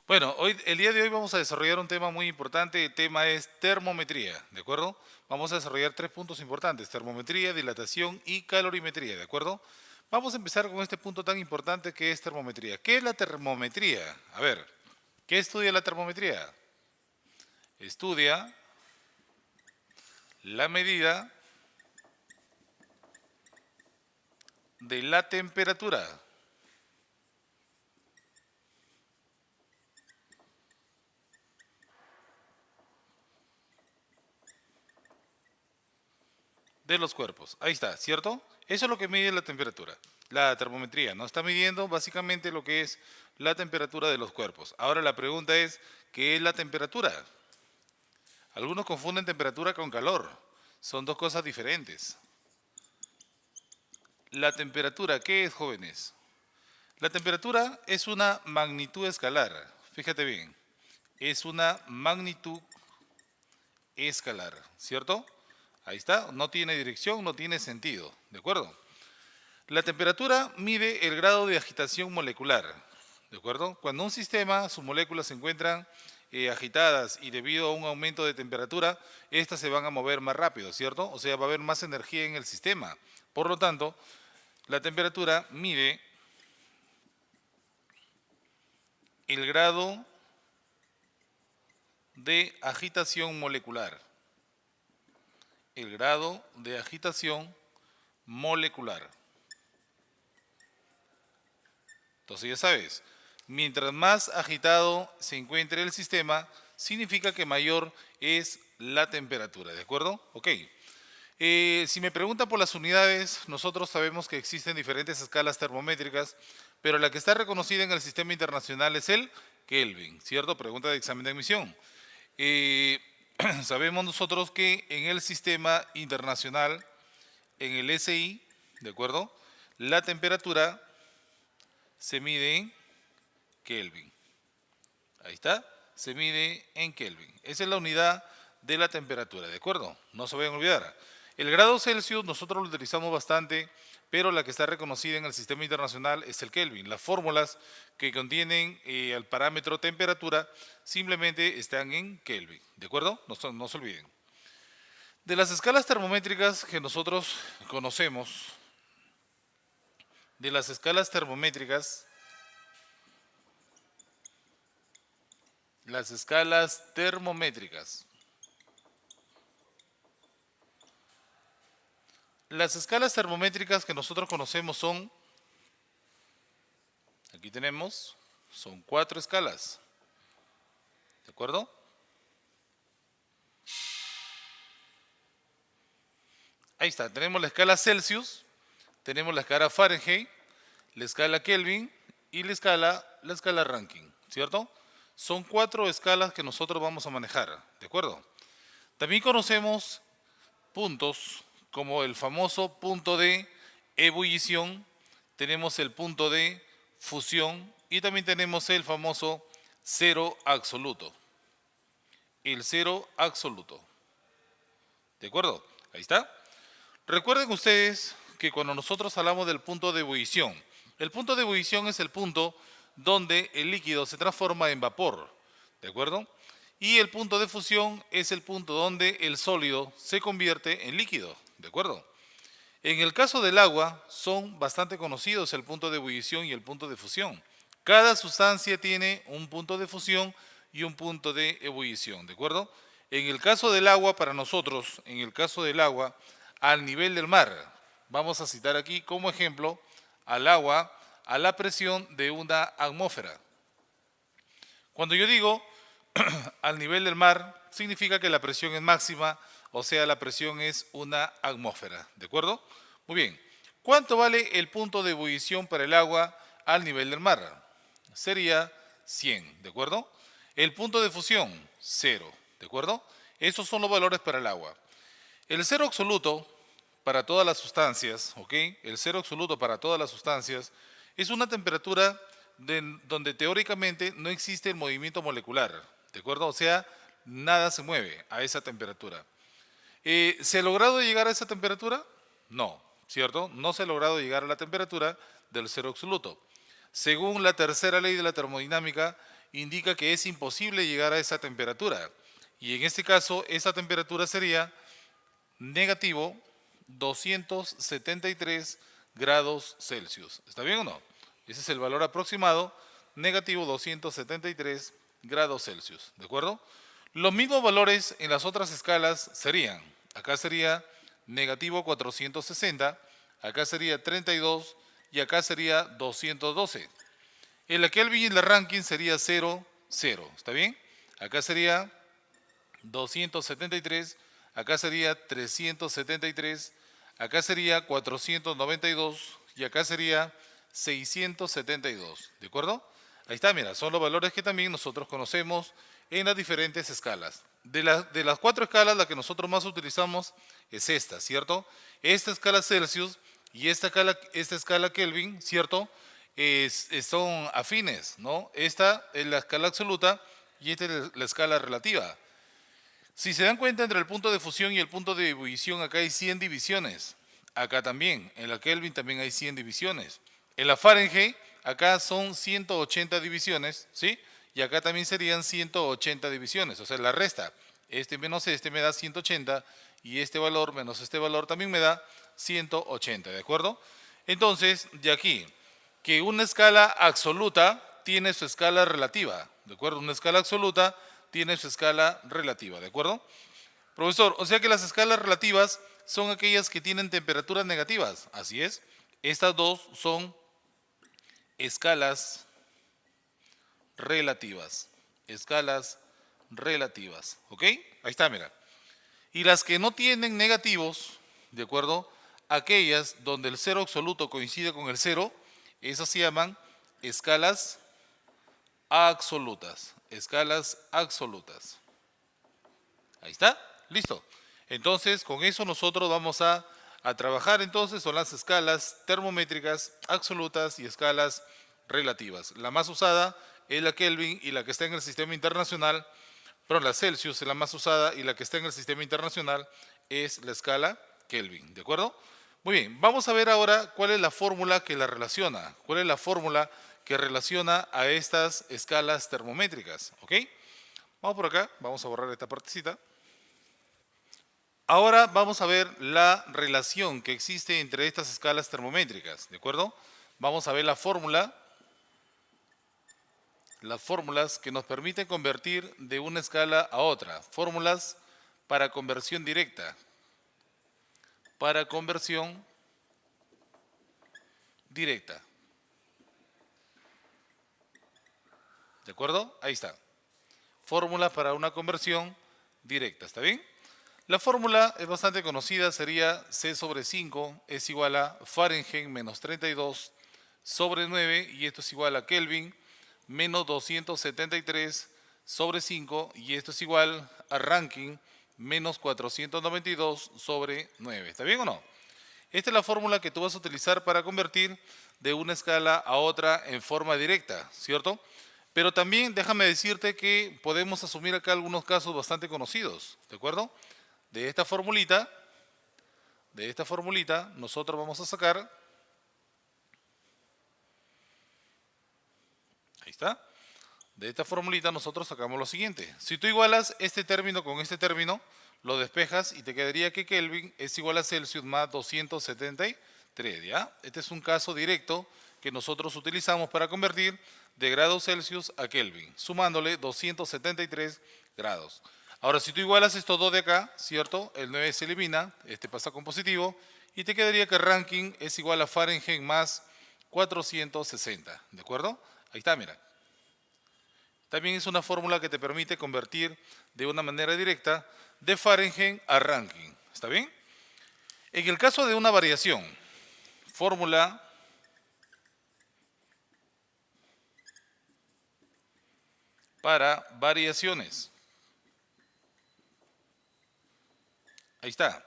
Bueno, el día de hoy vamos a desarrollar un tema muy importante. El tema es termometría, ¿de acuerdo? Vamos a desarrollar tres puntos importantes: termometría, dilatación y calorimetría, ¿de acuerdo? Vamos a empezar con este punto tan importante que es termometría. ¿Qué es la termometría? A ver, ¿qué estudia la termometría? Estudia la medida de la temperatura de los cuerpos. Ahí está, ¿cierto? Eso es lo que mide la temperatura. La termometría no está midiendo básicamente lo que es la temperatura de los cuerpos. Ahora la pregunta es, ¿qué es la temperatura? Algunos confunden temperatura con calor. Son dos cosas diferentes. La temperatura, ¿qué es, jóvenes? La temperatura es una magnitud escalar. Fíjate bien, es una magnitud escalar, ¿cierto? Ahí está, no tiene dirección, no tiene sentido, ¿de acuerdo? La temperatura mide el grado de agitación molecular, ¿de acuerdo? Cuando un sistema, sus moléculas se encuentran agitadas y debido a un aumento de temperatura, estas se van a mover más rápido, ¿cierto? O sea, va a haber más energía en el sistema. Por lo tanto, la temperatura mide el grado de agitación molecular. El grado de agitación molecular. Entonces ya sabes, mientras más agitado se encuentre el sistema, significa que mayor es la temperatura, ¿de acuerdo? Ok. Si me preguntan por las unidades, nosotros sabemos que existen diferentes escalas termométricas, pero la que está reconocida en el sistema internacional es el Kelvin, ¿cierto? Pregunta de examen de admisión. Eh, Sabemos nosotros que en el sistema internacional, en el SI, ¿de acuerdo? La temperatura se mide en Kelvin. Ahí está, se mide en Kelvin. Esa es la unidad de la temperatura, ¿de acuerdo? No se vayan a olvidar. El grado Celsius nosotros lo utilizamos bastante, pero la que está reconocida en el sistema internacional es el Kelvin. Las fórmulas que contienen el parámetro temperatura simplemente están en Kelvin, ¿de acuerdo? No se olviden. De las escalas termométricas que nosotros conocemos, de las escalas termométricas, las escalas termométricas. Las escalas termométricas que nosotros conocemos son, aquí tenemos, son 4 escalas, ¿de acuerdo? Ahí está, tenemos la escala Celsius, tenemos la escala Fahrenheit, la escala Kelvin y la escala Rankine, ¿cierto? Son 4 escalas que nosotros vamos a manejar, ¿de acuerdo? También conocemos puntos como el famoso punto de ebullición, tenemos el punto de fusión y también tenemos el famoso cero absoluto. El cero absoluto. ¿De acuerdo? Ahí está. Recuerden ustedes que cuando nosotros hablamos del punto de ebullición, el punto de ebullición es el punto donde el líquido se transforma en vapor. ¿De acuerdo? Y el punto de fusión es el punto donde el sólido se convierte en líquido. ¿De acuerdo? En el caso del agua, son bastante conocidos el punto de ebullición y el punto de fusión. Cada sustancia tiene un punto de fusión y un punto de ebullición, ¿de acuerdo? En el caso del agua, para nosotros, en el caso del agua, al nivel del mar, vamos a citar aquí como ejemplo al agua a la presión de una atmósfera. Cuando yo digo al nivel del mar, significa que la presión es máxima, o sea, la presión es una atmósfera, ¿de acuerdo? Muy bien. ¿Cuánto vale el punto de ebullición para el agua al nivel del mar? Sería 100, ¿de acuerdo? El punto de fusión, 0, ¿de acuerdo? Esos son los valores para el agua. El cero absoluto para todas las sustancias, ¿ok? El cero absoluto para todas las sustancias es una temperatura donde teóricamente no existe el movimiento molecular, ¿de acuerdo? O sea, nada se mueve a esa temperatura. ¿Se ha logrado llegar a esa temperatura? No, ¿cierto? No se ha logrado llegar a la temperatura del cero absoluto. según la tercera ley de la termodinámica, indica que es imposible llegar a esa temperatura. Y en este caso, esa temperatura sería negativo 273 grados Celsius. ¿Está bien o no? Ese es el valor aproximado, negativo 273 grados Celsius. ¿De acuerdo? Los mismos valores en las otras escalas serían, acá sería negativo 460, acá sería 32 y acá sería 212. En la Kelvin y en la Rankine sería 0, 0. ¿Está bien? Acá sería 273, acá sería 373, acá sería 492 y acá sería 672. ¿De acuerdo? Ahí está, mira, son los valores que también nosotros conocemos en las diferentes escalas. De las 4 escalas, la que nosotros más utilizamos es esta, ¿cierto? Esta escala Celsius y esta escala Kelvin, ¿cierto? Son afines, ¿no? Esta es la escala absoluta y esta es la escala relativa. Si se dan cuenta, entre el punto de fusión y el punto de ebullición, acá hay 100 divisiones. Acá también, en la Kelvin también hay 100 divisiones. En la Fahrenheit, acá son 180 divisiones, ¿sí? Y acá también serían 180 divisiones, o sea, la resta. Este menos este me da 180 y este valor menos este valor también me da 180, ¿de acuerdo? Entonces, de aquí, que una escala absoluta tiene su escala relativa, ¿de acuerdo? Una escala absoluta tiene su escala relativa, ¿de acuerdo? Profesor, o sea que las escalas relativas son aquellas que tienen temperaturas negativas, así es. Estas dos son escalas relativas, ¿ok? Ahí está, mira. Y las que no tienen negativos, ¿de acuerdo? Aquellas donde el cero absoluto coincide con el cero, esas se llaman escalas absolutas, Ahí está, listo. Entonces, con eso nosotros vamos a trabajar entonces son las escalas termométricas absolutas y escalas relativas. La más usada es la Kelvin y la que está en el sistema internacional, pero la Celsius es la más usada y la que está en el sistema internacional es la escala Kelvin, ¿de acuerdo? Muy bien, vamos a ver ahora cuál es la fórmula que la relaciona, cuál es la fórmula que relaciona a estas escalas termométricas, ¿ok? Vamos por acá, vamos a borrar esta partecita. Ahora vamos a ver la relación que existe entre estas escalas termométricas, ¿de acuerdo? Vamos a ver la fórmula, las fórmulas que nos permiten convertir de una escala a otra, fórmulas para conversión directa, ¿de acuerdo? Ahí está, fórmula para una conversión directa, ¿está bien? La fórmula es bastante conocida, sería C sobre 5 es igual a Fahrenheit menos 32 sobre 9 y esto es igual a Kelvin menos 273 sobre 5 y esto es igual a Rankine menos 492 sobre 9. ¿Está bien o no? Esta es la fórmula que tú vas a utilizar para convertir de una escala a otra en forma directa, ¿cierto? Pero también déjame decirte que podemos asumir acá algunos casos bastante conocidos, ¿de acuerdo? De esta formulita, nosotros vamos a sacar, ahí está, de esta formulita nosotros sacamos lo siguiente. Si tú igualas este término con este término, lo despejas y te quedaría que Kelvin es igual a Celsius más 273, ¿ya? Este es un caso directo que nosotros utilizamos para convertir de grados Celsius a Kelvin, sumándole 273 grados. Ahora, si tú igualas estos dos de acá, ¿cierto? El 9 se elimina, este pasa con positivo, y te quedaría que Rankine es igual a Fahrenheit más 460, ¿de acuerdo? Ahí está, mira. También es una fórmula que te permite convertir de una manera directa de Fahrenheit a Rankine, ¿está bien? En el caso de una variación, fórmula para variaciones. Ahí está.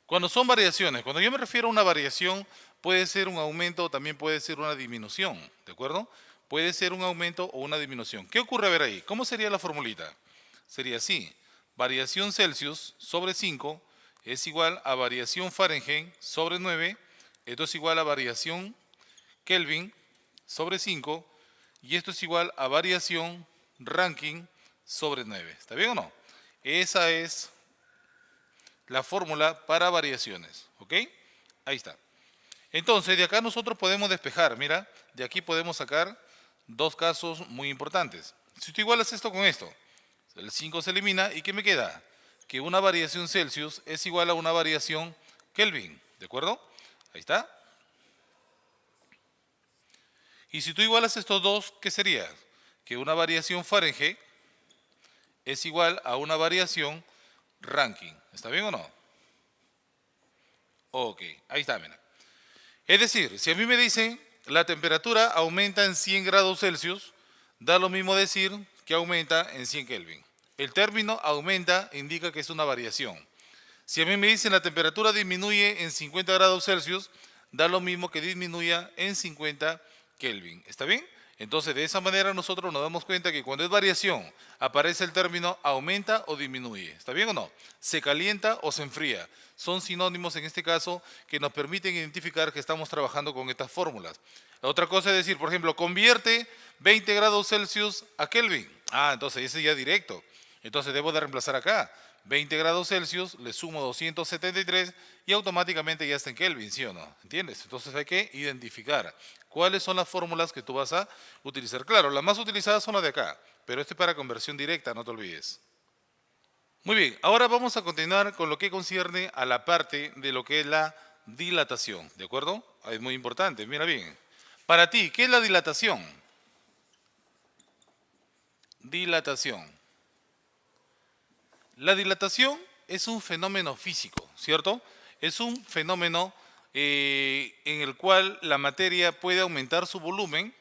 Cuando son variaciones, cuando yo me refiero a una variación, puede ser un aumento o también puede ser una disminución, ¿de acuerdo? Puede ser un aumento o una disminución. ¿Qué ocurre a ver ahí? ¿Cómo sería la formulita? Sería así, variación Celsius sobre 5 es igual a variación Fahrenheit sobre 9, esto es igual a variación Kelvin sobre 5 y esto es igual a variación Rankine sobre 9. ¿Está bien o no? Esa es la fórmula para variaciones. ¿Ok? Ahí está. Entonces, de acá nosotros podemos despejar. Mira, de aquí podemos sacar dos casos muy importantes. Si tú igualas esto con esto, el 5 se elimina y ¿qué me queda? Que una variación Celsius es igual a una variación Kelvin. ¿De acuerdo? Ahí está. Y si tú igualas estos dos, ¿qué sería? Que una variación Fahrenheit es igual a una variación Rankine. ¿Está bien o no? Ok, ahí está, mira. Es decir, si a mí me dicen la temperatura aumenta en 100 grados Celsius, da lo mismo decir que aumenta en 100 Kelvin. El término aumenta indica que es una variación. Si a mí me dicen la temperatura disminuye en 50 grados Celsius, da lo mismo que disminuya en 50 Kelvin. ¿Está bien? Entonces, de esa manera nosotros nos damos cuenta que cuando es variación, aparece el término aumenta o disminuye. ¿Está bien o no? Se calienta o se enfría. Son sinónimos en este caso que nos permiten identificar que estamos trabajando con estas fórmulas. La otra cosa es decir, por ejemplo, convierte 20 grados Celsius a Kelvin. Entonces ese ya es directo. Entonces debo de reemplazar acá. 20 grados Celsius, le sumo 273 y automáticamente ya está en Kelvin, ¿sí o no? ¿Entiendes? Entonces hay que identificar cuáles son las fórmulas que tú vas a utilizar. Claro, las más utilizadas son las de acá, pero esto es para conversión directa, no te olvides. Muy bien, ahora vamos a continuar con lo que concierne a la parte de lo que es la dilatación, ¿de acuerdo? Es muy importante, mira bien. Para ti, ¿qué es la dilatación? Dilatación. La dilatación es un fenómeno físico, ¿cierto? Es un fenómeno en el cual la materia puede aumentar su volumen,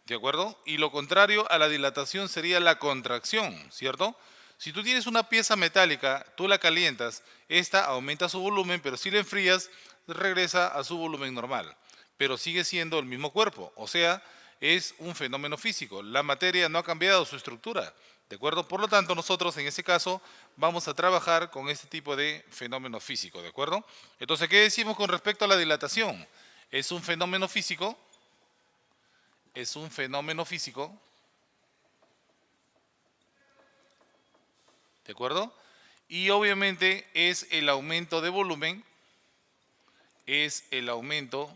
¿de acuerdo? Y lo contrario a la dilatación sería la contracción, ¿cierto? Si tú tienes una pieza metálica, tú la calientas, esta aumenta su volumen, pero si la enfrías, regresa a su volumen normal, pero sigue siendo el mismo cuerpo, o sea, es un fenómeno físico. La materia no ha cambiado su estructura, ¿de acuerdo? Por lo tanto, nosotros en ese caso vamos a trabajar con este tipo de fenómeno físico, ¿de acuerdo? Entonces, ¿qué decimos con respecto a la dilatación? Es un fenómeno físico, ¿de acuerdo? Y obviamente es el aumento de volumen, debido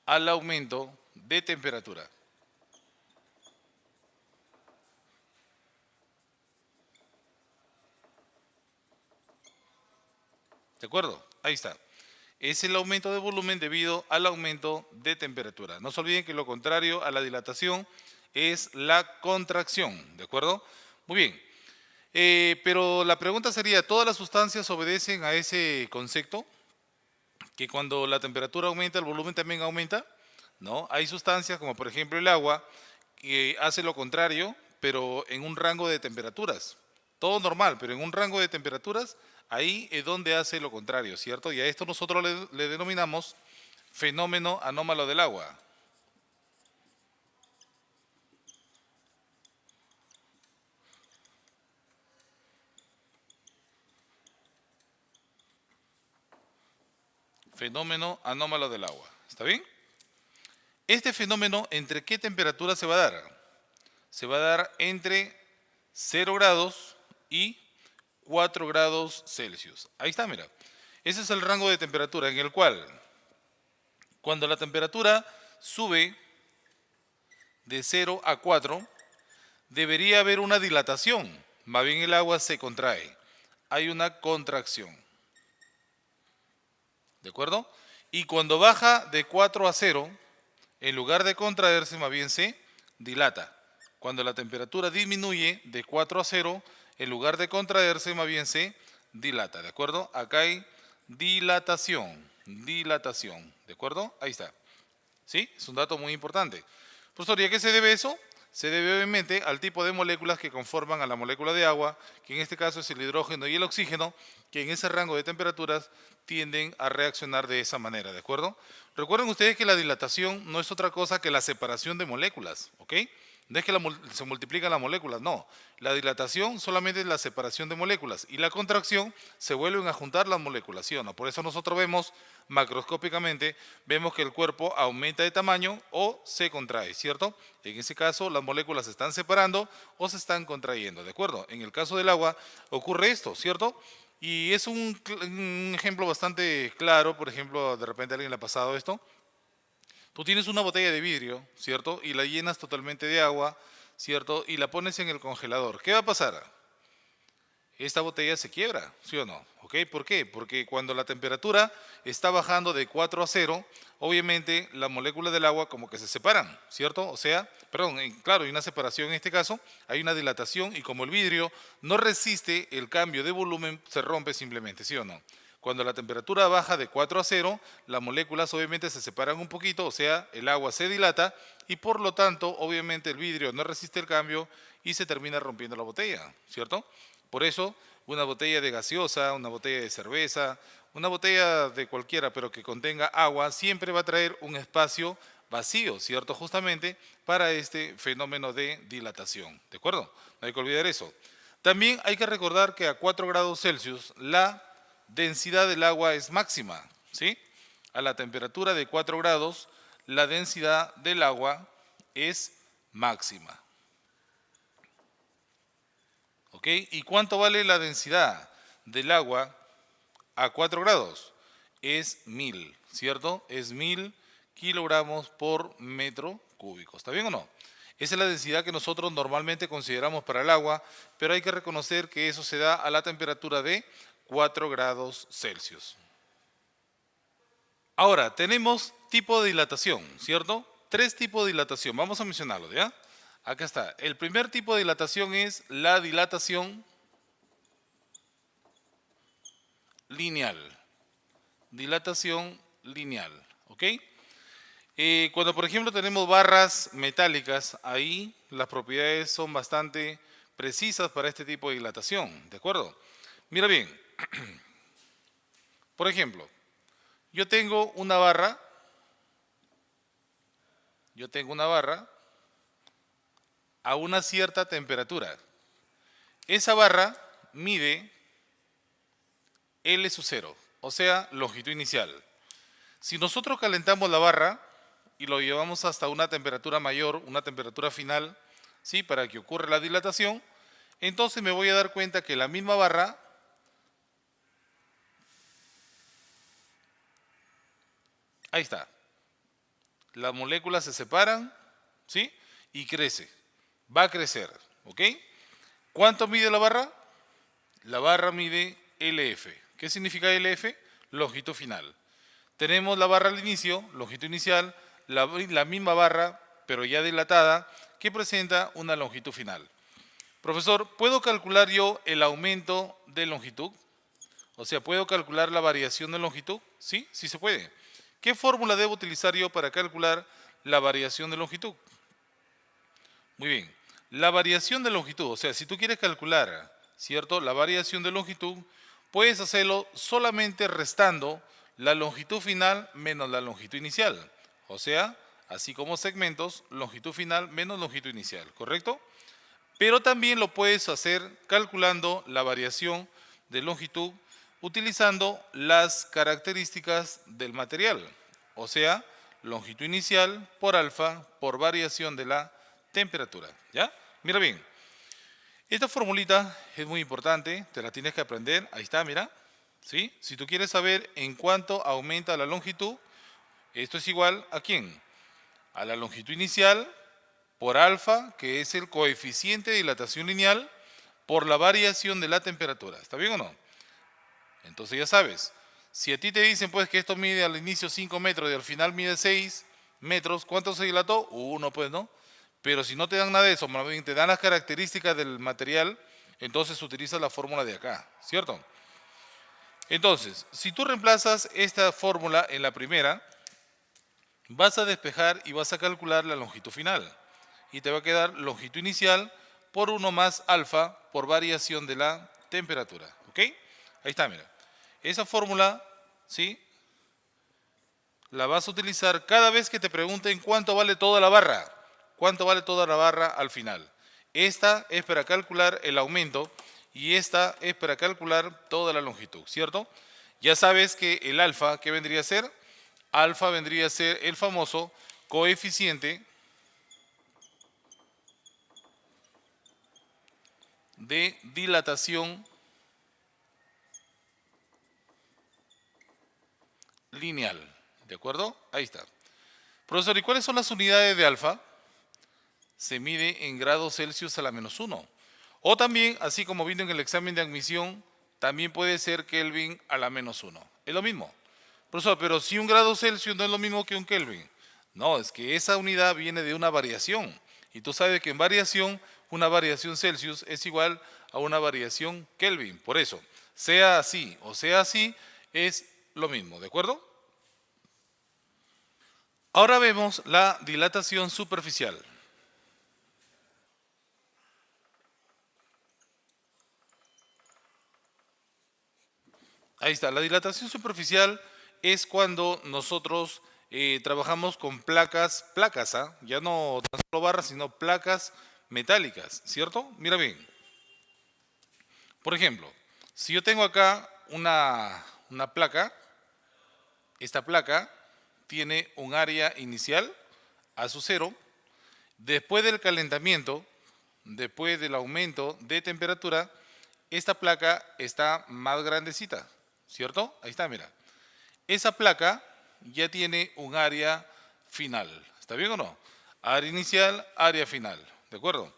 al aumento de temperatura. ¿De acuerdo? Ahí está. Es el aumento de volumen debido al aumento de temperatura. No se olviden que lo contrario a la dilatación es la contracción. ¿De acuerdo? Muy bien. Pero la pregunta sería, ¿todas las sustancias obedecen a ese concepto? Que cuando la temperatura aumenta, el volumen también aumenta. ¿No? Hay sustancias como por ejemplo el agua que hace lo contrario, pero en un rango de temperaturas. Todo normal, pero en un rango de temperaturas, ahí es donde hace lo contrario, ¿cierto? Y a esto nosotros le denominamos fenómeno anómalo del agua. Fenómeno anómalo del agua. ¿Está bien? Este fenómeno, ¿entre qué temperatura se va a dar? Se va a dar entre 0 grados y 4 grados Celsius. Ahí está, mira. Ese es el rango de temperatura en el cual, cuando la temperatura sube de 0 a 4, debería haber una dilatación. Más bien el agua se contrae. Hay una contracción. ¿De acuerdo? Y cuando baja de 4 a 0, en lugar de contraerse, más bien se dilata. Cuando la temperatura disminuye de 4 a 0, en lugar de contraerse, más bien se dilata. ¿De acuerdo? Acá hay dilatación. ¿De acuerdo? Ahí está. ¿Sí? Es un dato muy importante. Profesor, ¿y a qué se debe eso? Se debe obviamente al tipo de moléculas que conforman a la molécula de agua, que en este caso es el hidrógeno y el oxígeno, que en ese rango de temperaturas tienden a reaccionar de esa manera, ¿de acuerdo? Recuerden ustedes que la dilatación no es otra cosa que la separación de moléculas, ¿ok? No es que se multiplican las moléculas, no. La dilatación solamente es la separación de moléculas y la contracción se vuelven a juntar las moléculas, ¿sí o no? Por eso nosotros vemos macroscópicamente, vemos que el cuerpo aumenta de tamaño o se contrae, ¿cierto? En ese caso las moléculas se están separando o se están contrayendo, ¿de acuerdo? En el caso del agua ocurre esto, ¿cierto? Y es un ejemplo bastante claro, por ejemplo, de repente a alguien le ha pasado esto. Tú tienes una botella de vidrio, ¿cierto? Y la llenas totalmente de agua, ¿cierto? Y la pones en el congelador. ¿Qué va a pasar? Esta botella se quiebra, ¿sí o no? ¿Ok? ¿Por qué? Porque cuando la temperatura está bajando de 4 a 0, obviamente las moléculas del agua como que se separan, ¿cierto? O sea, perdón, claro, hay una separación en este caso, hay una dilatación y como el vidrio no resiste el cambio de volumen, se rompe simplemente, ¿sí o no? Cuando la temperatura baja de 4 a 0, las moléculas obviamente se separan un poquito, o sea, el agua se dilata y por lo tanto, obviamente el vidrio no resiste el cambio y se termina rompiendo la botella, ¿cierto? Por eso, una botella de gaseosa, una botella de cerveza, una botella de cualquiera, pero que contenga agua, siempre va a traer un espacio vacío, ¿cierto? Justamente para este fenómeno de dilatación, ¿de acuerdo? No hay que olvidar eso. También hay que recordar que a 4 grados Celsius la densidad del agua es máxima, ¿sí? A la temperatura de 4 grados, la densidad del agua es máxima. ¿Ok? ¿Y cuánto vale la densidad del agua a 4 grados? Es 1000, ¿cierto? Es 1000 kilogramos por metro cúbico. ¿Está bien o no? Esa es la densidad que nosotros normalmente consideramos para el agua, pero hay que reconocer que eso se da a la temperatura de 4 grados Celsius. Ahora, tenemos tipo de dilatación, ¿cierto? 3 tipos de dilatación. Vamos a mencionarlo, ¿ya? Acá está. El primer tipo de dilatación es la dilatación lineal. Dilatación lineal, ¿ok? Cuando por ejemplo tenemos barras metálicas, ahí las propiedades son bastante precisas para este tipo de dilatación, ¿de acuerdo? Mira bien, por ejemplo, yo tengo una barra a una cierta temperatura. Esa barra mide L sub 0, o sea, longitud inicial. Si nosotros calentamos la barra y lo llevamos hasta una temperatura mayor, una temperatura final, ¿sí? Para que ocurra la dilatación, entonces me voy a dar cuenta que la misma barra ahí está. Las moléculas se separan, ¿sí? Y crece. Va a crecer, ¿ok? ¿Cuánto mide la barra? La barra mide LF. ¿Qué significa LF? Longitud final. Tenemos la barra al inicio, longitud inicial, la misma barra, pero ya dilatada, que presenta una longitud final. Profesor, ¿puedo calcular yo el aumento de longitud? O sea, ¿puedo calcular la variación de longitud? Sí, sí se puede. ¿Qué fórmula debo utilizar yo para calcular la variación de longitud? Muy bien. La variación de longitud, o sea, si tú quieres calcular, ¿cierto? La variación de longitud, puedes hacerlo solamente restando la longitud final menos la longitud inicial. O sea, así como segmentos, longitud final menos longitud inicial, ¿correcto? Pero también lo puedes hacer calculando la variación de longitud utilizando las características del material. O sea, longitud inicial por alfa por variación de la temperatura. ¿Ya? Mira bien. Esta formulita es muy importante, te la tienes que aprender. Ahí está, mira. ¿Sí? Si tú quieres saber en cuánto aumenta la longitud, esto es igual a ¿quién? A la longitud inicial por alfa, que es el coeficiente de dilatación lineal, por la variación de la temperatura. ¿Está bien o no? Entonces ya sabes, si a ti te dicen pues que esto mide al inicio 5 metros y al final mide 6 metros, ¿cuánto se dilató? 1, pues, ¿no? Pero si no te dan nada de eso, más bien te dan las características del material, entonces utilizas la fórmula de acá, ¿cierto? Entonces, si tú reemplazas esta fórmula en la primera, vas a despejar y vas a calcular la longitud final. Y te va a quedar longitud inicial por 1 más alfa por variación de la temperatura. ¿Ok? Ahí está, mira. Esa fórmula, ¿sí? La vas a utilizar cada vez que te pregunten cuánto vale toda la barra. ¿Cuánto vale toda la barra al final? Esta es para calcular el aumento y esta es para calcular toda la longitud, ¿cierto? Ya sabes que el alfa, ¿qué vendría a ser? Alfa vendría a ser el famoso coeficiente de dilatación lineal. ¿De acuerdo? Ahí está. Profesor, ¿y cuáles son las unidades de alfa? Se mide en grados Celsius a la -1. O también, así como vino en el examen de admisión, también puede ser Kelvin a la -1. Es lo mismo. Profesor, pero si un grado Celsius no es lo mismo que un Kelvin. No, es que esa unidad viene de una variación. Y tú sabes que en variación, una variación Celsius es igual a una variación Kelvin. Por eso, sea así o sea así, es lo mismo, ¿de acuerdo? Ahora vemos la dilatación superficial. Ahí está, la dilatación superficial es cuando nosotros trabajamos con placas, ¿ah? Ya no tan solo barras, sino placas metálicas, ¿cierto? Mira bien. Por ejemplo, si yo tengo acá una placa, esta placa tiene un área inicial a su cero. Después del calentamiento, después del aumento de temperatura, esta placa está más grandecita, ¿cierto? Ahí está, mira. Esa placa ya tiene un área final. ¿Está bien o no? Área inicial, área final. ¿De acuerdo?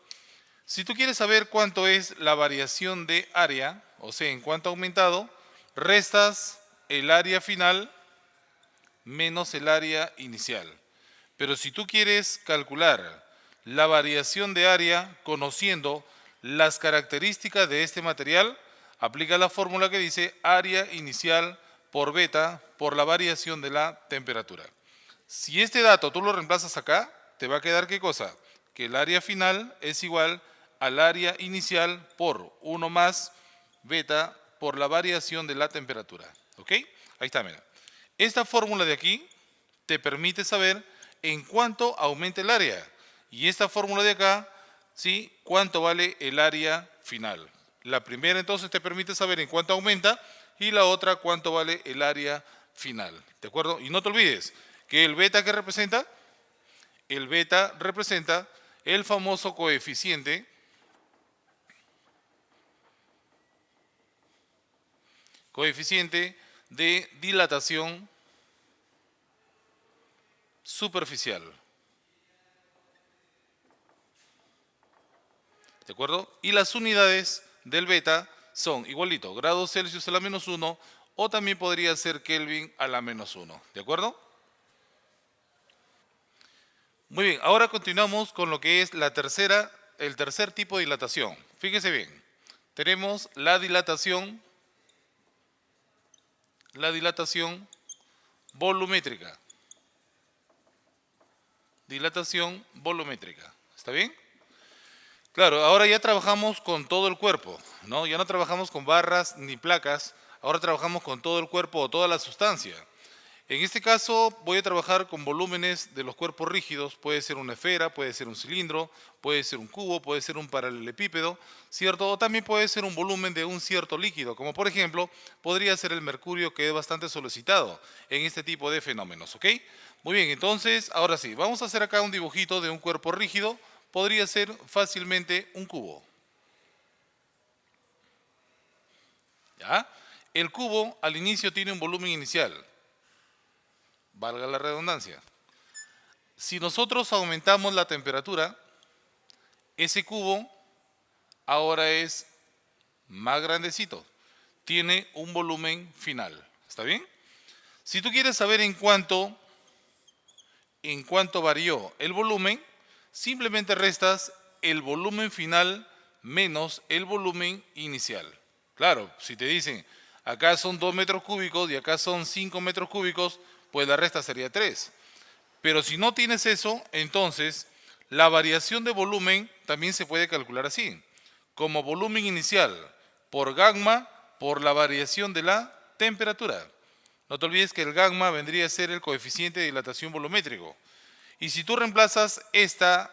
Si tú quieres saber cuánto es la variación de área, o sea, en cuánto ha aumentado, restas el área final menos el área inicial. Pero si tú quieres calcular la variación de área conociendo las características de este material, aplica la fórmula que dice área inicial por beta por la variación de la temperatura. Si este dato tú lo reemplazas acá, te va a quedar ¿qué cosa? Que el área final es igual al área inicial por 1 más beta por la variación de la temperatura. ¿Ok? Ahí está, mira. Esta fórmula de aquí te permite saber en cuánto aumenta el área. Y esta fórmula de acá, ¿sí? Cuánto vale el área final. La primera entonces te permite saber en cuánto aumenta y la otra cuánto vale el área final. ¿De acuerdo? Y no te olvides que el beta que representa, el beta representa el famoso coeficiente de dilatación superficial. ¿De acuerdo? Y las unidades del beta son igualito, grados Celsius a la -1 o también podría ser Kelvin a la -1. ¿De acuerdo? Muy bien, ahora continuamos con lo que es el tercer tipo de dilatación. Fíjese bien, tenemos la dilatación volumétrica. Dilatación volumétrica. ¿Está bien? Claro, ahora ya trabajamos con todo el cuerpo, ¿no? Ya no trabajamos con barras ni placas, ahora trabajamos con todo el cuerpo o toda la sustancia. En este caso voy a trabajar con volúmenes de los cuerpos rígidos, puede ser una esfera, puede ser un cilindro, puede ser un cubo, puede ser un paralelepípedo, ¿cierto? O también puede ser un volumen de un cierto líquido, como por ejemplo podría ser el mercurio, que es bastante solicitado en este tipo de fenómenos, ¿ok? Muy bien, entonces ahora sí, vamos a hacer acá un dibujito de un cuerpo rígido, podría ser fácilmente un cubo. ¿Ya? El cubo al inicio tiene un volumen inicial, valga la redundancia. Si nosotros aumentamos la temperatura, ese cubo ahora es más grandecito, tiene un volumen final. ¿Está bien? Si tú quieres saber en cuánto varió el volumen, simplemente restas el volumen final menos el volumen inicial. Claro, si te dicen acá son 2 metros cúbicos y acá son 5 metros cúbicos, pues la resta sería 3. Pero si no tienes eso, entonces la variación de volumen también se puede calcular así, como volumen inicial por gamma por la variación de la temperatura. No te olvides que el gamma vendría a ser el coeficiente de dilatación volumétrico. Y si tú reemplazas esta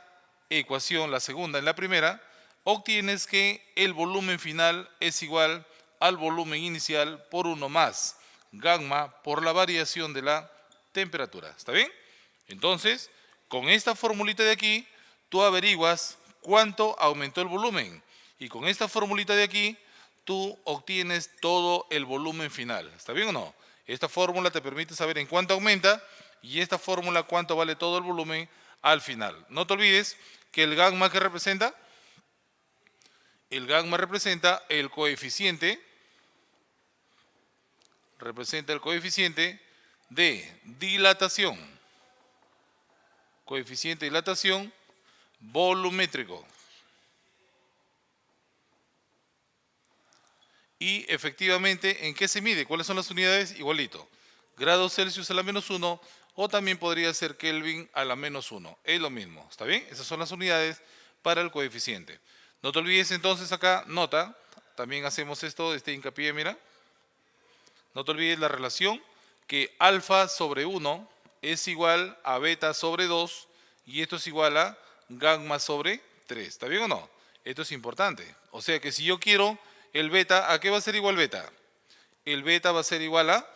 ecuación, la segunda en la primera, obtienes que el volumen final es igual al volumen inicial por 1 más gamma por la variación de la temperatura. ¿Está bien? Entonces, con esta formulita de aquí, tú averiguas cuánto aumentó el volumen. Y con esta formulita de aquí, tú obtienes todo el volumen final. ¿Está bien o no? Esta fórmula te permite saber en cuánto aumenta y esta fórmula cuánto vale todo el volumen al final. No te olvides que el gamma que representa, el gamma representa el coeficiente de dilatación. Coeficiente de dilatación volumétrico. Y efectivamente, ¿en qué se mide? ¿Cuáles son las unidades? Igualito. Grados Celsius a la -1 o también podría ser Kelvin a la -1. Es lo mismo. ¿Está bien? Esas son las unidades para el coeficiente. No te olvides entonces acá, nota, también hacemos esto, este hincapié, mira. No te olvides la relación que alfa sobre 1 es igual a beta sobre 2 y esto es igual a gamma sobre 3. ¿Está bien o no? Esto es importante. O sea que si yo quiero el beta, ¿a qué va a ser igual beta? El beta va a ser igual a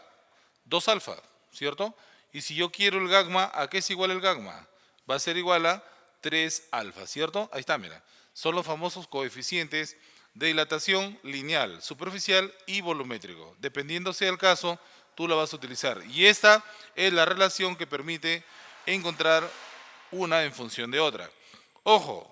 2 alfa, ¿cierto? Y si yo quiero el gamma, ¿a qué es igual el gamma? Va a ser igual a 3 alfa, ¿cierto? Ahí está, mira. Son los famosos coeficientes de dilatación lineal, superficial y volumétrico. Dependiendo sea el caso, tú la vas a utilizar. Y esta es la relación que permite encontrar una en función de otra. Ojo,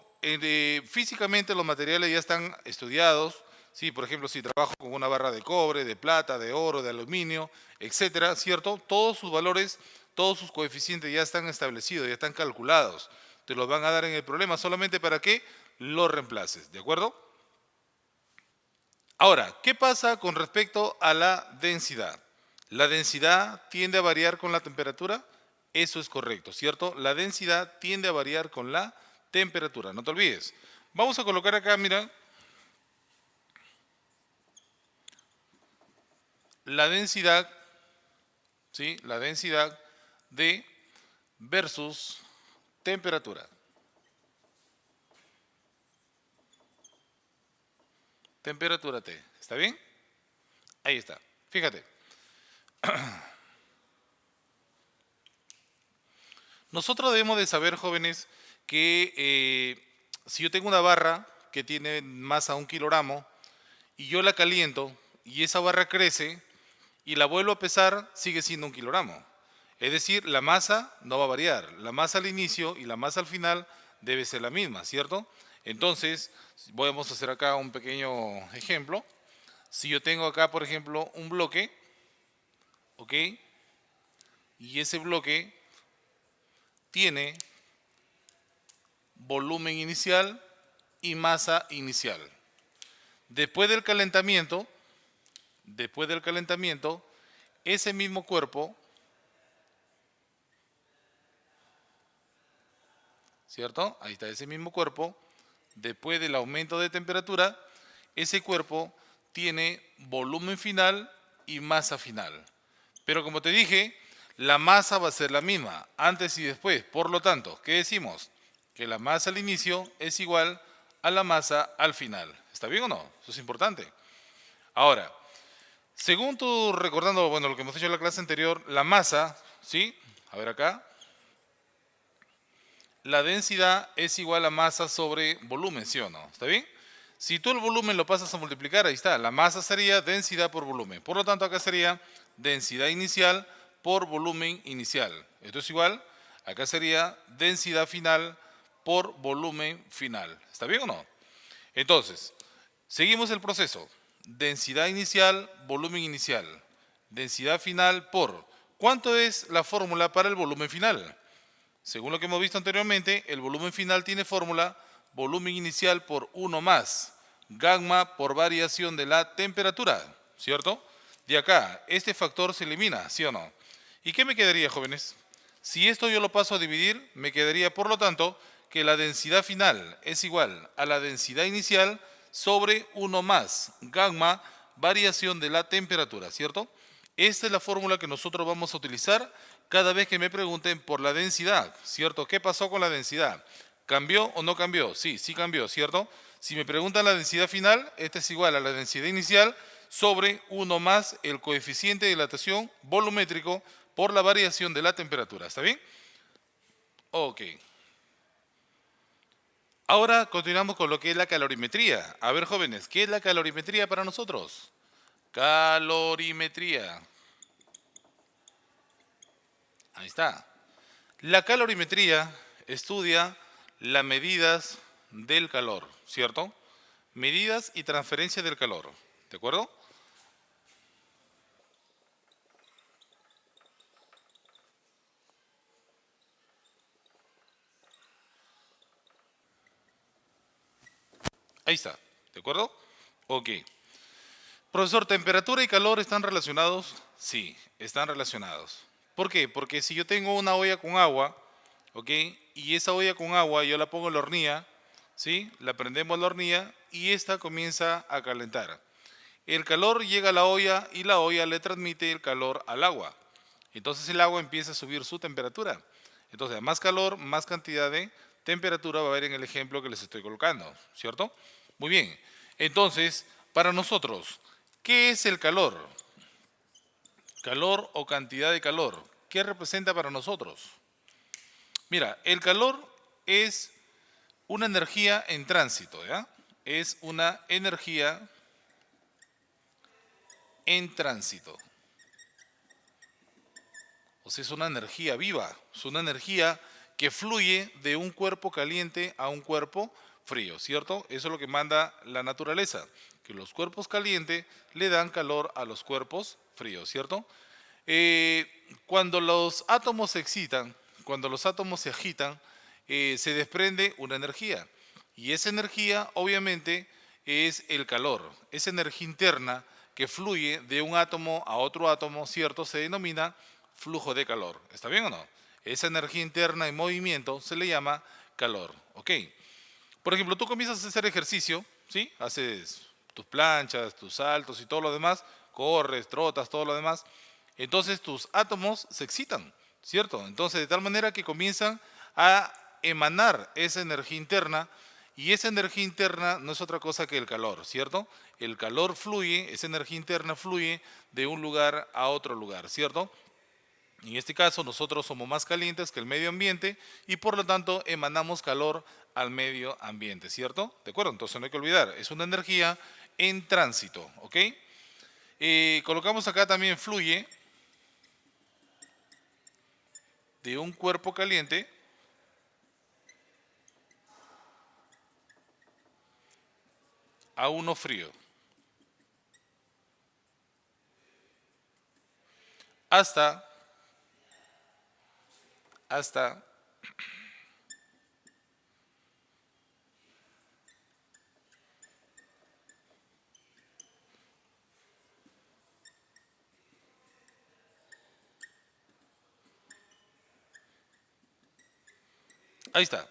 físicamente los materiales ya están estudiados. Sí, por ejemplo, si trabajo con una barra de cobre, de plata, de oro, de aluminio, etcétera, ¿cierto? Todos sus valores, todos sus coeficientes ya están establecidos, ya están calculados. Te los van a dar en el problema solamente para que lo reemplaces, ¿de acuerdo? Ahora, ¿qué pasa con respecto a la densidad? ¿La densidad tiende a variar con la temperatura? Eso es correcto, ¿cierto? La densidad tiende a variar con la temperatura, no te olvides. Vamos a colocar acá, mira, la densidad, ¿sí? La densidad de versus temperatura. Temperatura T. ¿Está bien? Ahí está. Fíjate. Nosotros debemos de saber, jóvenes, que si yo tengo una barra que tiene masa 1 kilogramo y yo la caliento y esa barra crece y la vuelvo a pesar, sigue siendo 1 kilogramo. Es decir, la masa no va a variar. La masa al inicio y la masa al final debe ser la misma, ¿cierto? Entonces, vamos a hacer acá un pequeño ejemplo. Si yo tengo acá, por ejemplo, un bloque, ¿ok? Y ese bloque tiene volumen inicial y masa inicial. Después del calentamiento, ese mismo cuerpo, ¿cierto? Ahí está ese mismo cuerpo. Después del aumento de temperatura, ese cuerpo tiene volumen final y masa final. Pero como te dije, la masa va a ser la misma, antes y después. Por lo tanto, ¿qué decimos? Que la masa al inicio es igual a la masa al final. ¿Está bien o no? Eso es importante. Ahora, según tú recordando, bueno, lo que hemos hecho en la clase anterior, la masa, ¿sí? A ver acá. La densidad es igual a masa sobre volumen, ¿sí o no? ¿Está bien? Si tú el volumen lo pasas a multiplicar, ahí está. La masa sería densidad por volumen. Por lo tanto, acá sería densidad inicial por volumen inicial. Esto es igual. Acá sería densidad final por volumen final. ¿Está bien o no? Entonces, seguimos el proceso. Densidad inicial, volumen inicial. Densidad final por... ¿Cuánto es la fórmula para el volumen final? Según lo que hemos visto anteriormente, el volumen final tiene fórmula volumen inicial por 1 más gamma por variación de la temperatura, ¿cierto? De acá, este factor se elimina, ¿sí o no? ¿Y qué me quedaría, jóvenes? Si esto yo lo paso a dividir, me quedaría, por lo tanto, que la densidad final es igual a la densidad inicial sobre 1 más gamma variación de la temperatura, ¿cierto? Esta es la fórmula que nosotros vamos a utilizar cada vez que me pregunten por la densidad, ¿cierto? ¿Qué pasó con la densidad? ¿Cambió o no cambió? Sí, sí cambió, ¿cierto? Si me preguntan la densidad final, esta es igual a la densidad inicial sobre 1 más el coeficiente de dilatación volumétrico por la variación de la temperatura. ¿Está bien? Ok. Ahora continuamos con lo que es la calorimetría. A ver, jóvenes, ¿qué es la calorimetría para nosotros? Calorimetría. Ahí está. La calorimetría estudia las medidas del calor, ¿cierto? Medidas y transferencia del calor, ¿de acuerdo? Ahí está, ¿de acuerdo? Ok. Profesor, ¿temperatura y calor están relacionados? Sí, están relacionados. ¿Por qué? Porque si yo tengo una olla con agua, ¿ok? Y esa olla con agua yo la pongo en la hornilla, ¿sí? La prendemos en la hornilla y esta comienza a calentar. El calor llega a la olla y la olla le transmite el calor al agua. Entonces el agua empieza a subir su temperatura. Entonces, a más calor, más cantidad de temperatura va a haber en el ejemplo que les estoy colocando, ¿cierto? Muy bien. Entonces, para nosotros, ¿qué es el calor? Calor o cantidad de calor. ¿Qué representa para nosotros? Mira, el calor es una energía en tránsito, ¿ya? Es una energía en tránsito. O sea, es una energía viva, es una energía que fluye de un cuerpo caliente a un cuerpo frío, ¿cierto? Eso es lo que manda la naturaleza, que los cuerpos calientes le dan calor a los cuerpos fríos, ¿cierto? Cuando los átomos se excitan, cuando los átomos se agitan, se desprende una energía. Y esa energía, obviamente, es el calor. Esa energía interna que fluye de un átomo a otro átomo, ¿cierto? Se denomina flujo de calor. ¿Está bien o no? Esa energía interna en movimiento se le llama calor. ¿Ok? Por ejemplo, tú comienzas a hacer ejercicio, ¿sí? Haces tus planchas, tus saltos y todo lo demás, corres, trotas, todo lo demás. Entonces tus átomos se excitan, ¿cierto? Entonces de tal manera que comienzan a emanar esa energía interna y esa energía interna no es otra cosa que el calor, ¿cierto? El calor fluye, esa energía interna fluye de un lugar a otro lugar, ¿cierto? En este caso, nosotros somos más calientes que el medio ambiente y por lo tanto emanamos calor al medio ambiente, ¿cierto? ¿De acuerdo? Entonces no hay que olvidar, es una energía en tránsito, ¿ok? Colocamos acá también fluye de un cuerpo caliente a uno frío. Hasta, hasta ahí está.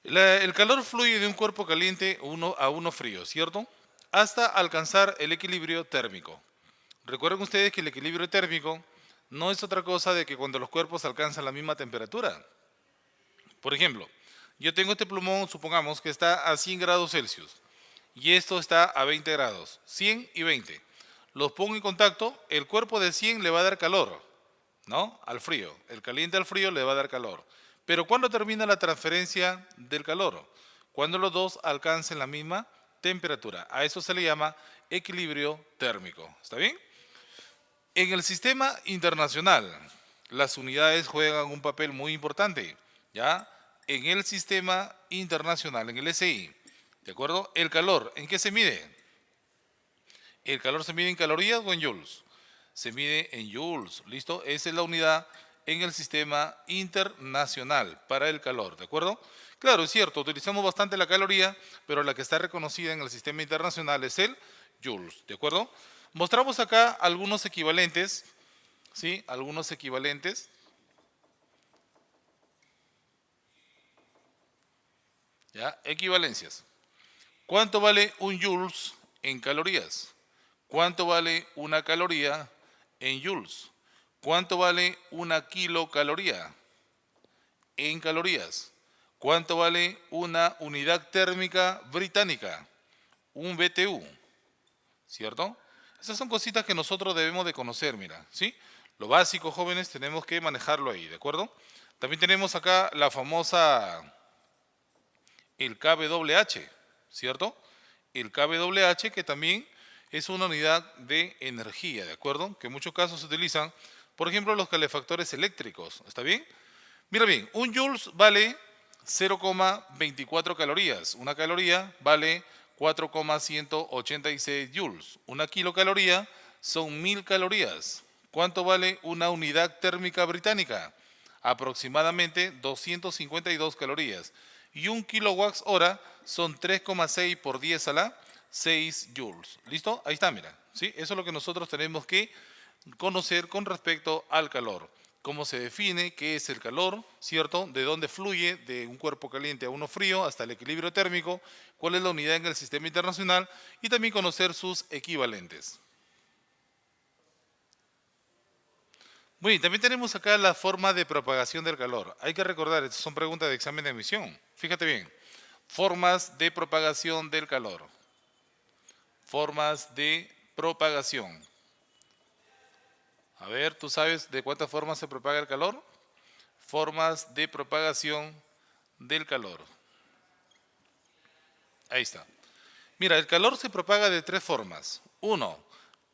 El calor fluye de un cuerpo caliente a uno frío, ¿cierto? Hasta alcanzar el equilibrio térmico. Recuerden ustedes que el equilibrio térmico no es otra cosa de que cuando los cuerpos alcanzan la misma temperatura. Por ejemplo, yo tengo este plumón, supongamos que está a 100 grados Celsius y esto está a 20 grados, 100 y 20. Los pongo en contacto, el cuerpo de 100 le va a dar calor, ¿no? Al frío. El caliente al frío le va a dar calor. Pero ¿cuándo termina la transferencia del calor? Cuando los dos alcancen la misma temperatura. A eso se le llama equilibrio térmico. ¿Está bien? En el sistema internacional, las unidades juegan un papel muy importante, ¿ya? En el sistema internacional, en el SI, ¿de acuerdo? El calor, ¿en qué se mide? El calor se mide en calorías o en joules. Se mide en joules, ¿listo? Esa es la unidad en el sistema internacional para el calor, ¿de acuerdo? Claro, es cierto, utilizamos bastante la caloría, pero la que está reconocida en el sistema internacional es el joules, ¿de acuerdo? Mostramos acá algunos equivalentes, ¿sí? Algunos equivalentes. ¿Ya? Equivalencias. ¿Cuánto vale un joules en calorías? ¿Cuánto vale una caloría en joules? ¿Cuánto vale una kilocaloría en calorías? ¿Cuánto vale una unidad térmica británica? Un BTU, ¿cierto? Esas son cositas que nosotros debemos de conocer, mira, ¿sí? Lo básico, jóvenes, tenemos que manejarlo ahí, ¿de acuerdo? También tenemos acá la famosa, el kWh, ¿cierto? El kWh que también es una unidad de energía, ¿de acuerdo? Que en muchos casos se utilizan, por ejemplo, los calefactores eléctricos, ¿está bien? Mira bien, un joules vale 0,24 calorías. Una caloría vale 4,186 joules. Una kilocaloría son 1000 calorías. ¿Cuánto vale una unidad térmica británica? Aproximadamente 252 calorías. Y un kilowatt hora son 3,6 por 10 a la 6 joules. ¿Listo? Ahí está, mira. ¿Sí? Eso es lo que nosotros tenemos que conocer con respecto al calor. Cómo se define, qué es el calor, ¿cierto? De dónde fluye de un cuerpo caliente a uno frío hasta el equilibrio térmico, cuál es la unidad en el sistema internacional y también conocer sus equivalentes. Muy bien, también tenemos acá la forma de propagación del calor. Hay que recordar, estas son preguntas de examen de admisión. Fíjate bien, formas de propagación del calor. Formas de propagación. A ver, ¿tú sabes de cuántas formas se propaga el calor? Formas de propagación del calor. Ahí está. Mira, el calor se propaga de 3 formas. 1,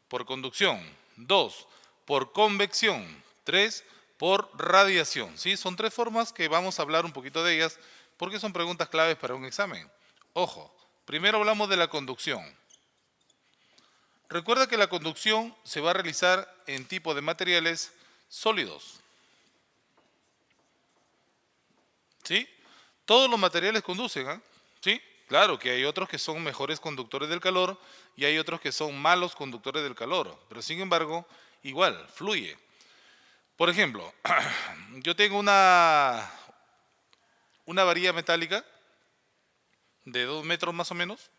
por conducción. 2, por convección. 3, por radiación. ¿Sí? Son 3 formas que vamos a hablar un poquito de ellas porque son preguntas claves para un examen. Ojo, primero hablamos de la conducción. Recuerda que la conducción se va a realizar en tipo de materiales sólidos. ¿Sí? Todos los materiales conducen, ¿eh? ¿Sí? Claro que hay otros que son mejores conductores del calor y hay otros que son malos conductores del calor, pero sin embargo, igual, fluye. Por ejemplo, yo tengo una varilla metálica de 2 metros más o menos.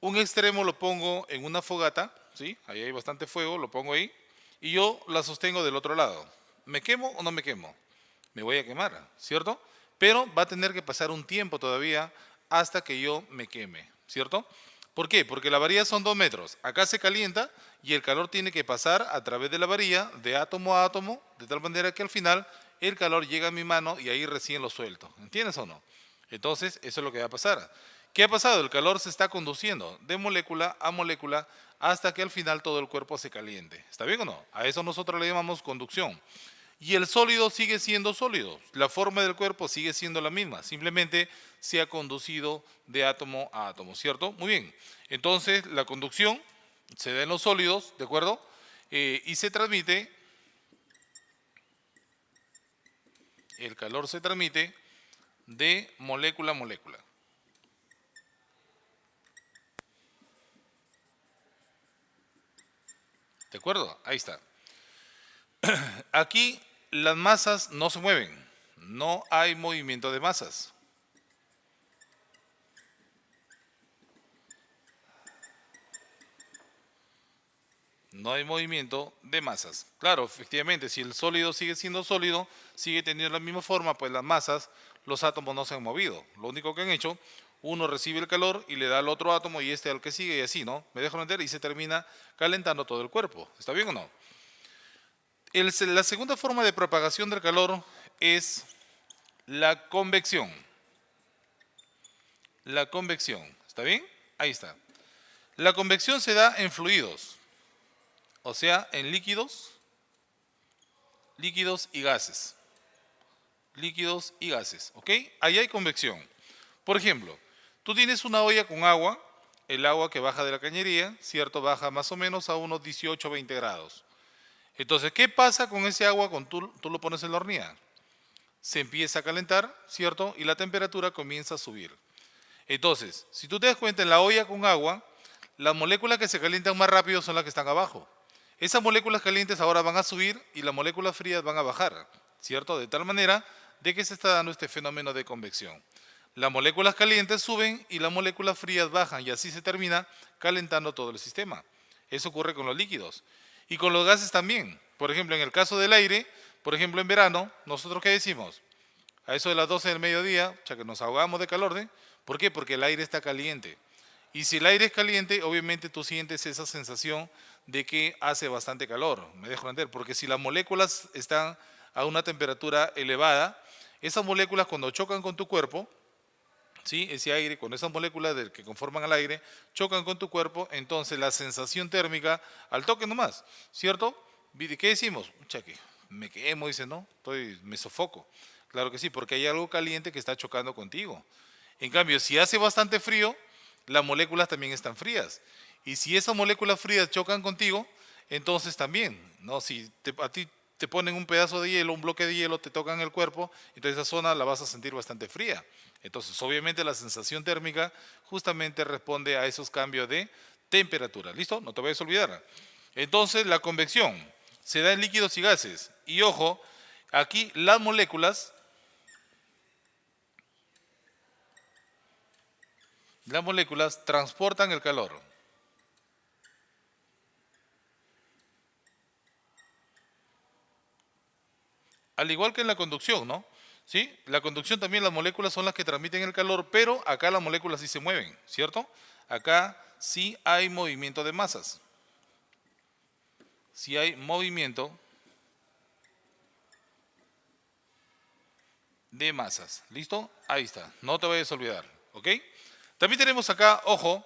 Un extremo lo pongo en una fogata, ¿sí? Ahí hay bastante fuego, lo pongo ahí, y yo la sostengo del otro lado. ¿Me quemo o no me quemo? Me voy a quemar, ¿cierto? Pero va a tener que pasar un tiempo todavía hasta que yo me queme, ¿cierto? ¿Por qué? Porque la varilla son 2 metros. Acá se calienta y el calor tiene que pasar a través de la varilla, de átomo a átomo, de tal manera que al final el calor llega a mi mano y ahí recién lo suelto. ¿Entiendes o no? Entonces, eso es lo que va a pasar. ¿Qué ha pasado? El calor se está conduciendo de molécula a molécula hasta que al final todo el cuerpo se caliente. ¿Está bien o no? A eso nosotros le llamamos conducción. Y el sólido sigue siendo sólido. La forma del cuerpo sigue siendo la misma. Simplemente se ha conducido de átomo a átomo, ¿cierto? Muy bien. Entonces, la conducción se da en los sólidos, ¿de acuerdo? Y se transmite, el calor se transmite de molécula a molécula. ¿De acuerdo? Ahí está. Aquí las masas no se mueven, no hay movimiento de masas. No hay movimiento de masas. Claro, efectivamente, si el sólido sigue siendo sólido, sigue teniendo la misma forma, pues las masas, los átomos no se han movido. Lo único que han hecho, uno recibe el calor y le da al otro átomo y este al que sigue y así, ¿no? Me dejo entender y se termina calentando todo el cuerpo. ¿Está bien o no? La segunda forma de propagación del calor es la convección. La convección. ¿Está bien? Ahí está. La convección se da en fluidos, o sea, en líquidos y gases. Líquidos y gases, ¿ok? Ahí hay convección. Por ejemplo, tú tienes una olla con agua, el agua que baja de la cañería, ¿cierto? Baja más o menos a unos 18 o 20 grados. Entonces, ¿qué pasa con ese agua cuando tú lo pones en la hornilla? Se empieza a calentar, ¿cierto? Y la temperatura comienza a subir. Entonces, si tú te das cuenta, en la olla con agua, las moléculas que se calientan más rápido son las que están abajo. Esas moléculas calientes ahora van a subir y las moléculas frías van a bajar, ¿cierto? De tal manera de que se está dando este fenómeno de convección. Las moléculas calientes suben y las moléculas frías bajan y así se termina calentando todo el sistema. Eso ocurre con los líquidos. Y con los gases también. Por ejemplo, en el caso del aire, por ejemplo en verano, ¿nosotros qué decimos? a eso de las 12 del mediodía, ya que nos ahogamos de calor, ¿de? ¿Por qué? Porque el aire está caliente. Y si el aire es caliente, obviamente tú sientes esa sensación de que hace bastante calor, me dejo entender, porque si las moléculas están a una temperatura elevada, esas moléculas cuando chocan con tu cuerpo, ¿sí? Ese aire, con esas moléculas que conforman el aire, chocan con tu cuerpo, entonces la sensación térmica, al toque nomás, ¿cierto? ¿Qué decimos? Chaque, me quemo, dice, ¿no? Me sofoco. Claro que sí, porque hay algo caliente que está chocando contigo. En cambio, si hace bastante frío, las moléculas también están frías. Y si esas moléculas frías chocan contigo, entonces también, ¿no? Si a ti te ponen un pedazo de hielo, un bloque de hielo, te tocan el cuerpo, entonces esa zona la vas a sentir bastante fría. Entonces, obviamente la sensación térmica justamente responde a esos cambios de temperatura. ¿Listo? No te vayas a olvidar. Entonces, la convección se da en líquidos y gases. Y ojo, aquí las moléculas transportan el calor. Al igual que en la conducción, ¿no? ¿Sí? La conducción también las moléculas son las que transmiten el calor, pero acá las moléculas sí se mueven, ¿cierto? Acá sí hay movimiento de masas. Sí hay movimiento de masas. ¿Listo? Ahí está. No te vayas a olvidar. ¿Ok? También tenemos acá, ojo,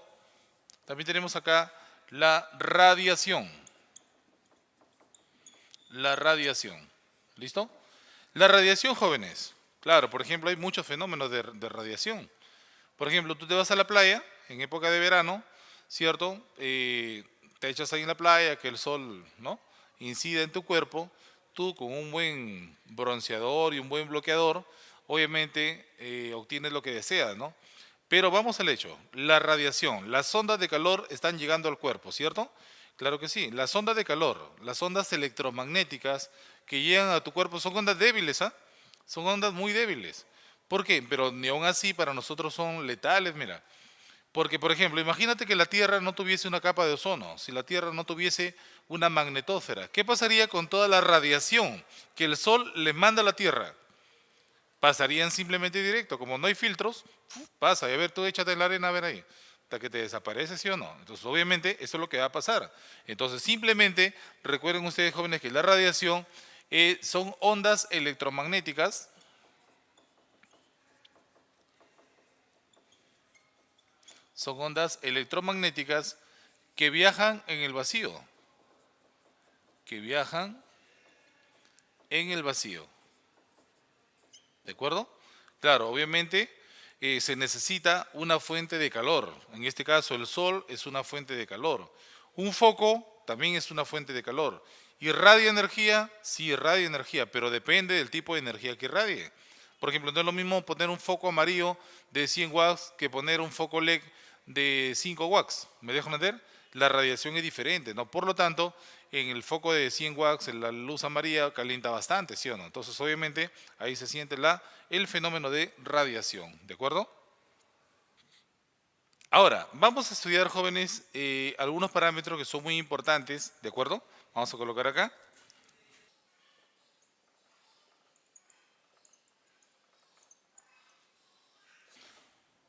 también tenemos acá la radiación. La radiación. ¿Listo? La radiación, jóvenes. Claro, por ejemplo, hay muchos fenómenos de radiación. Por ejemplo, tú te vas a la playa en época de verano, ¿cierto? Te echas ahí en la playa, que el sol, ¿no? Incide en tu cuerpo. Tú con un buen bronceador y un buen bloqueador, obviamente obtienes lo que deseas, ¿no? Pero vamos al hecho, la radiación, las ondas de calor están llegando al cuerpo, ¿cierto? Claro que sí, las ondas de calor, las ondas electromagnéticas que llegan a tu cuerpo son ondas débiles, ¿ah? Son ondas muy débiles. ¿Por qué? Pero ni aún así para nosotros son letales, mira. Porque, por ejemplo, imagínate que la Tierra no tuviese una capa de ozono, si la Tierra no tuviese una magnetósfera, ¿qué pasaría con toda la radiación que el Sol le manda a la Tierra? Pasarían simplemente directo, como no hay filtros, pasa, y a ver, tú échate en la arena a ver ahí, hasta que te desaparece, ¿sí o no? Entonces, obviamente, eso es lo que va a pasar. Entonces, simplemente, recuerden ustedes, jóvenes, que la radiación son ondas electromagnéticas, son ondas electromagnéticas que viajan en el vacío, que viajan en el vacío. ¿De acuerdo? Claro, obviamente se necesita una fuente de calor. En este caso, el sol es una fuente de calor. Un foco también es una fuente de calor. ¿Irradia energía? Sí, irradia energía, pero depende del tipo de energía que irradie. Por ejemplo, no es lo mismo poner un foco amarillo de 100 watts que poner un foco LED de 5 watts. ¿Me dejo entender? La radiación es diferente, ¿no? Por lo tanto, en el foco de 100 watts, la luz amarilla calienta bastante, ¿sí o no? Entonces, obviamente, ahí se siente el fenómeno de radiación, ¿de acuerdo? Ahora, vamos a estudiar, jóvenes, algunos parámetros que son muy importantes, ¿de acuerdo? Vamos a colocar acá.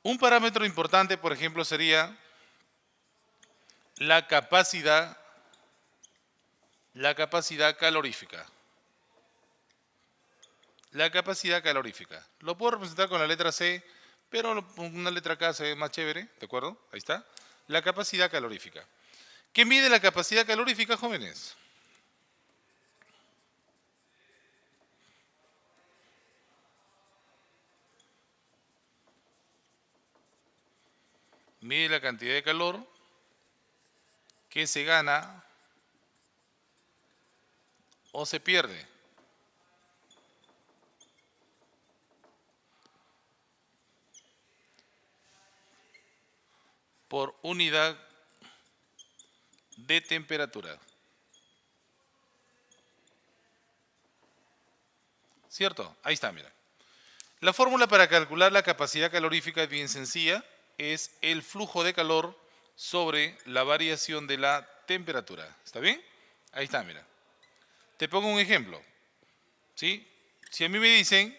Un parámetro importante, por ejemplo, sería la capacidad calorífica. La capacidad calorífica. Lo puedo representar con la letra C, pero una letra K se ve más chévere, ¿de acuerdo? Ahí está. La capacidad calorífica. ¿Qué mide la capacidad calorífica, jóvenes? Mide la cantidad de calor que se gana o se pierde. Por unidad de temperatura. ¿Cierto? Ahí está, mira. La fórmula para calcular la capacidad calorífica es bien sencilla. Es el flujo de calor sobre la variación de la temperatura. ¿Está bien? Ahí está, mira. Te pongo un ejemplo. ¿Sí? Si a mí me dicen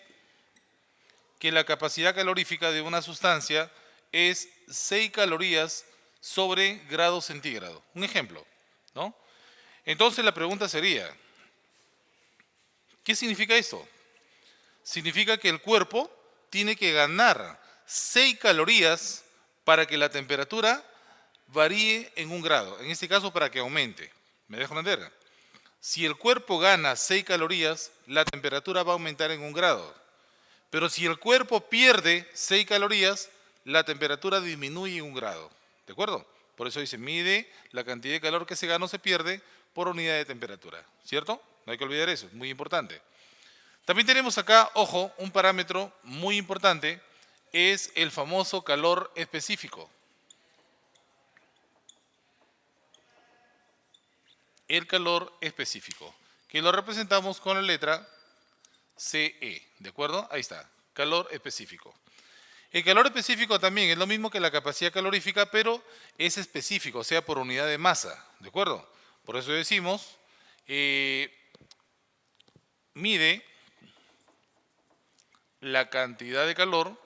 que la capacidad calorífica de una sustancia es 6 calorías sobre grado centígrado. Un ejemplo, ¿no? Entonces la pregunta sería, ¿qué significa esto? Significa que el cuerpo tiene que ganar 6 calorías para que la temperatura varíe en 1 grado. En este caso, para que aumente. ¿Me dejo entender? Si el cuerpo gana 6 calorías, la temperatura va a aumentar en 1 grado. Pero si el cuerpo pierde 6 calorías, la temperatura disminuye en 1 grado. ¿De acuerdo? Por eso dice, mide la cantidad de calor que se gana o se pierde por unidad de temperatura. ¿Cierto? No hay que olvidar eso, es muy importante. También tenemos acá, ojo, un parámetro muy importante, es el famoso calor específico. El calor específico, que lo representamos con la letra CE, ¿de acuerdo? Ahí está, calor específico. El calor específico también es lo mismo que la capacidad calorífica, pero es específico, o sea, por unidad de masa, ¿de acuerdo? Por eso decimos, mide la cantidad de calor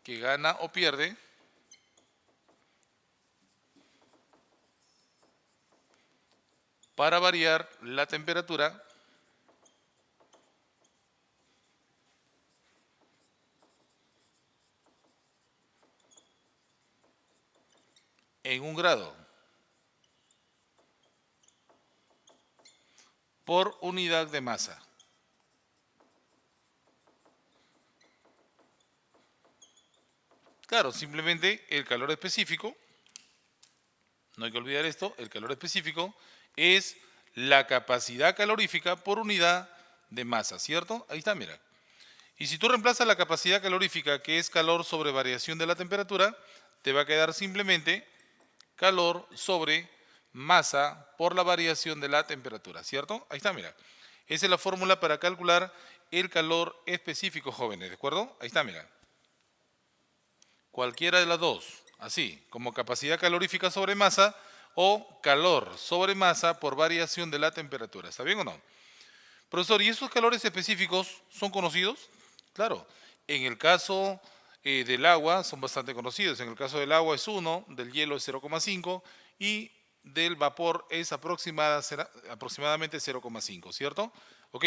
que gana o pierde para variar la temperatura en 1 grado por unidad de masa. Claro, simplemente el calor específico, no hay que olvidar esto, el calor específico es la capacidad calorífica por unidad de masa, ¿cierto? Ahí está, mira. Y si tú reemplazas la capacidad calorífica, que es calor sobre variación de la temperatura, te va a quedar simplemente calor sobre masa por la variación de la temperatura, ¿cierto? Ahí está, mira. Esa es la fórmula para calcular el calor específico, jóvenes, ¿de acuerdo? Ahí está, mira. Cualquiera de las dos, así, como capacidad calorífica sobre masa o calor sobre masa por variación de la temperatura. ¿Está bien o no? Profesor, ¿y esos calores específicos son conocidos? Claro, en el caso del agua son bastante conocidos. En el caso del agua es 1, del hielo es 0,5 y del vapor es aproximadamente 0,5, ¿cierto? Ok.